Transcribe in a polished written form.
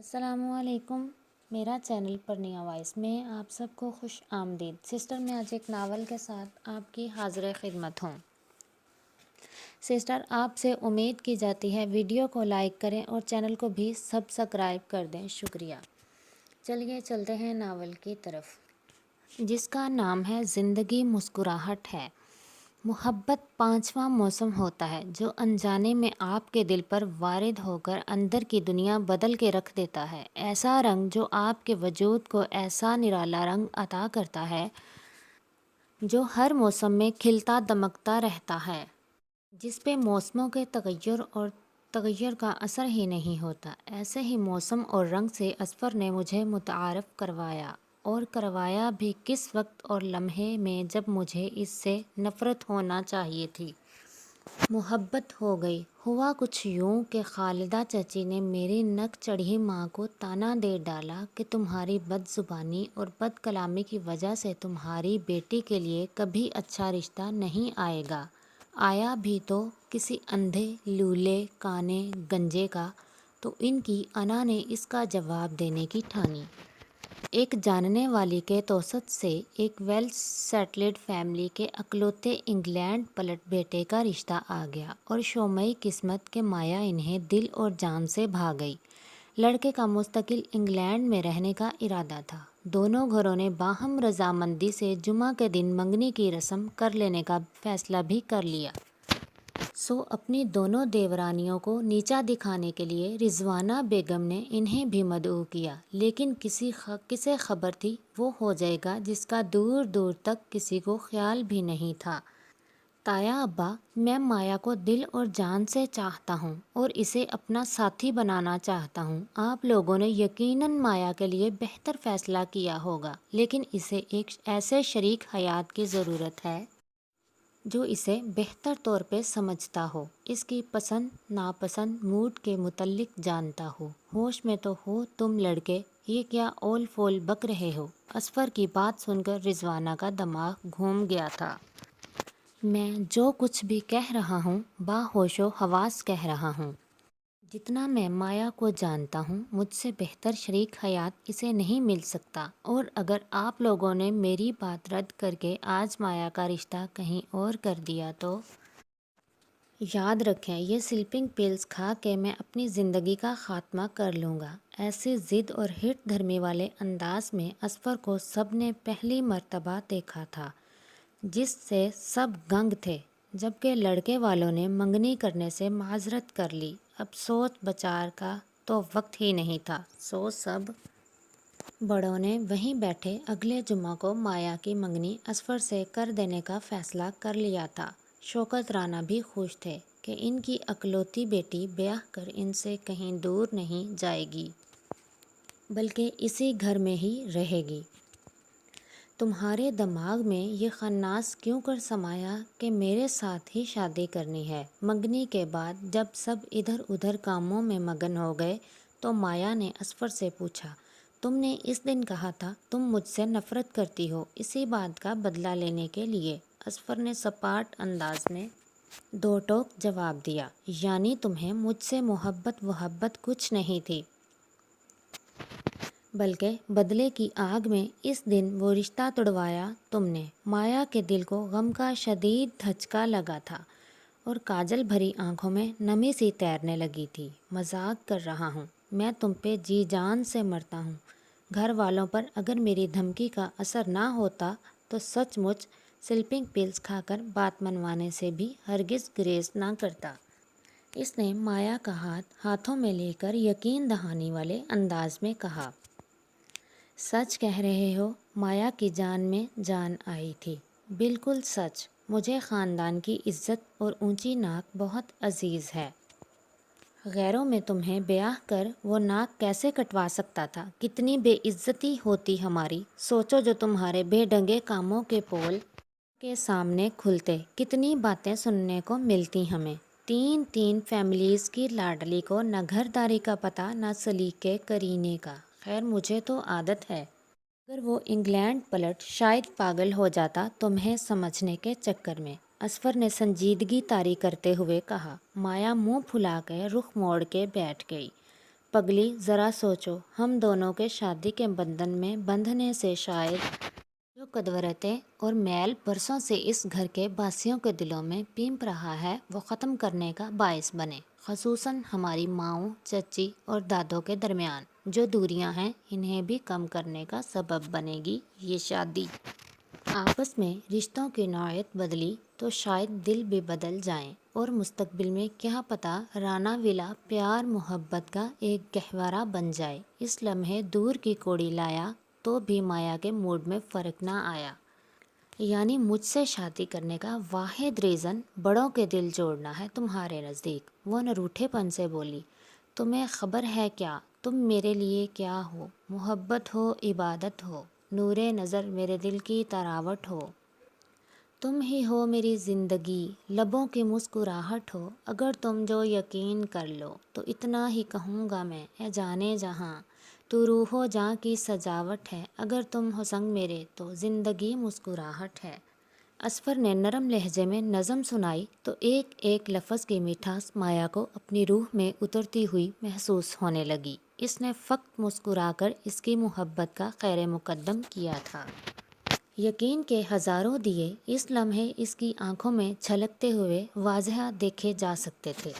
السلام علیکم، میرا چینل پرنیا وائس میں آپ سب کو خوش آمدید۔ سسٹر میں آج ایک ناول کے ساتھ آپ کی حاضر خدمت ہوں۔ سسٹر، آپ سے امید کی جاتی ہے ویڈیو کو لائک کریں اور چینل کو بھی سبسکرائب کر دیں، شکریہ۔ چلیے چلتے ہیں ناول کی طرف، جس کا نام ہے زندگی مسکراہٹ ہے۔ محبت پانچواں موسم ہوتا ہے جو انجانے میں آپ کے دل پر وارد ہو کر اندر کی دنیا بدل کے رکھ دیتا ہے۔ ایسا رنگ جو آپ کے وجود کو ایسا نرالا رنگ عطا کرتا ہے جو ہر موسم میں کھلتا دمکتا رہتا ہے، جس پہ موسموں کے تغیر اور تغیر کا اثر ہی نہیں ہوتا۔ ایسے ہی موسم اور رنگ سے اصفر نے مجھے متعارف کروایا، اور کروایا بھی کس وقت اور لمحے میں جب مجھے اس سے نفرت ہونا چاہیے تھی۔ محبت ہو گئی۔ ہوا کچھ یوں کہ خالدہ چچی نے میری نک چڑھی ماں کو طعنہ دے ڈالا کہ تمہاری بد زبانی اور بد کلامی کی وجہ سے تمہاری بیٹی کے لیے کبھی اچھا رشتہ نہیں آئے گا۔ آیا بھی تو کسی اندھے لولے کانے گنجے کا۔ تو ان کی انا نے اس کا جواب دینے کی ٹھانی۔ ایک جاننے والی کے توسط سے ایک ویل سیٹلڈ فیملی کے اکلوتے انگلینڈ پلٹ بیٹے کا رشتہ آ گیا، اور شومئی قسمت کے مایا انہیں دل اور جان سے بھا گئی۔ لڑکے کا مستقل انگلینڈ میں رہنے کا ارادہ تھا۔ دونوں گھروں نے باہم رضامندی سے جمعہ کے دن منگنی کی رسم کر لینے کا فیصلہ بھی کر لیا۔ سو اپنی دونوں دیورانیوں کو نیچا دکھانے کے لیے رضوانہ بیگم نے انہیں بھی مدعو کیا، لیکن کسے خبر تھی وہ ہو جائے گا جس کا دور دور تک کسی کو خیال بھی نہیں تھا۔ تایا ابا، میں مایا کو دل اور جان سے چاہتا ہوں اور اسے اپنا ساتھی بنانا چاہتا ہوں۔ آپ لوگوں نے یقیناً مایا کے لیے بہتر فیصلہ کیا ہوگا، لیکن اسے ایک ایسے شریک حیات کی ضرورت ہے جو اسے بہتر طور پہ سمجھتا ہو، اس کی پسند ناپسند موڈ کے متعلق جانتا ہو۔ ہوش میں تو ہو تم لڑکے، یہ کیا اول فول بک رہے ہو؟ اصفر کی بات سن کر رضوانہ کا دماغ گھوم گیا تھا۔ میں جو کچھ بھی کہہ رہا ہوں باہوش و حواس کہہ رہا ہوں۔ جتنا میں مایا کو جانتا ہوں، مجھ سے بہتر شریک حیات اسے نہیں مل سکتا، اور اگر آپ لوگوں نے میری بات رد کر کے آج مایا کا رشتہ کہیں اور کر دیا تو یاد رکھیں یہ سلیپنگ پلز کھا کے میں اپنی زندگی کا خاتمہ کر لوں گا۔ ایسی ضد اور ہٹ دھرمی والے انداز میں اصفر کو سب نے پہلی مرتبہ دیکھا تھا، جس سے سب گنگ تھے، جبکہ لڑکے والوں نے منگنی کرنے سے معذرت کر لی۔ اب سوچ بچار کا تو وقت ہی نہیں تھا، سو سب بڑوں نے وہیں بیٹھے اگلے جمعہ کو مایا کی منگنی اصفر سے کر دینے کا فیصلہ کر لیا تھا۔ شوکت رانا بھی خوش تھے کہ ان کی اکلوتی بیٹی بیاہ کر ان سے کہیں دور نہیں جائے گی، بلکہ اسی گھر میں ہی رہے گی۔ تمہارے دماغ میں یہ خناس کیوں کر سمایا کہ میرے ساتھ ہی شادی کرنی ہے؟ منگنی کے بعد جب سب ادھر ادھر کاموں میں مگن ہو گئے تو مایا نے اصفر سے پوچھا، تم نے اس دن کہا تھا تم مجھ سے نفرت کرتی ہو، اسی بات کا بدلہ لینے کے لیے؟ اصفر نے سپاٹ انداز میں دو ٹوک جواب دیا، یعنی تمہیں مجھ سے محبت کچھ نہیں تھی، بلکہ بدلے کی آگ میں اس دن وہ رشتہ توڑوایا تم نے۔ مایا کے دل کو غم کا شدید دھچکا لگا تھا، اور کاجل بھری آنکھوں میں نمی سی تیرنے لگی تھی۔ مذاق کر رہا ہوں، میں تم پہ جی جان سے مرتا ہوں۔ گھر والوں پر اگر میری دھمکی کا اثر نہ ہوتا تو سچ مچ سلیپنگ پلز کھا کر بات منوانے سے بھی ہرگز گریز نہ کرتا۔ اس نے مایا کا ہاتھ ہاتھوں میں لے کر یقین دہانی والے انداز میں کہا۔ سچ کہہ رہے ہو؟ مایا کی جان میں جان آئی تھی۔ بالکل سچ، مجھے خاندان کی عزت اور اونچی ناک بہت عزیز ہے۔ غیروں میں تمہیں بیاہ کر وہ ناک کیسے کٹوا سکتا تھا؟ کتنی بے عزتی ہوتی ہماری، سوچو جو تمہارے بے ڈنگے کاموں کے پول کے سامنے کھلتے، کتنی باتیں سننے کو ملتی ہمیں۔ تین فیملیز کی لاڈلی کو نہ گھرداری کا پتہ نہ سلیقے کرینے کا۔ خیر مجھے تو عادت ہے۔ اگر وہ انگلینڈ پلٹ شاید پاگل ہو جاتا تمہیں سمجھنے کے چکر میں، اصفر نے سنجیدگی طاری کرتے ہوئے کہا۔ مایا منہ پھلا کے رخ موڑ کے بیٹھ گئی۔ پگلی ذرا سوچو، ہم دونوں کے شادی کے بندھن میں بندھنے سے شاید جو کدورتیں اور میل برسوں سے اس گھر کے باسیوں کے دلوں میں پیمپ رہا ہے وہ ختم کرنے کا باعث بنے، خصوصاً ہماری ماؤں، چچی اور دادوں کے درمیان جو دوریاں ہیں انہیں بھی کم کرنے کا سبب بنے گی یہ شادی۔ آپس میں رشتوں کی نوعیت بدلی تو شاید دل بھی بدل جائیں اور مستقبل میں کیا پتہ رانا ولا پیار محبت کا ایک گہوارہ بن جائے۔ اس لمحے دور کی کوڑی لایا تو بھی مایا کے موڈ میں فرق نہ آیا۔ یعنی مجھ سے شادی کرنے کا واحد ریزن بڑوں کے دل جوڑنا ہے تمہارے نزدیک۔ وہ نروٹھے پن سے بولی، تمہیں خبر ہے کیا تم میرے لیے کیا ہو؟ محبت ہو، عبادت ہو، نور نظر میرے دل کی تراوٹ ہو، تم ہی ہو میری زندگی، لبوں کی مسکراہٹ ہو، اگر تم جو یقین کر لو تو اتنا ہی کہوں گا میں، اے جانے جہاں تو روح و جاں کی سجاوٹ ہے، اگر تم ہو سنگ میرے تو زندگی مسکراہٹ ہے۔ اصفر نے نرم لہجے میں نظم سنائی تو ایک ایک لفظ کی مٹھاس مایا کو اپنی روح میں اترتی ہوئی محسوس ہونے لگی۔ اس نے فقط مسکرا کر اس کی محبت کا خیر مقدم کیا تھا۔ یقین کے ہزاروں دیے اس لمحے اس کی آنکھوں میں چھلکتے ہوئے واضح دیکھے جا سکتے تھے۔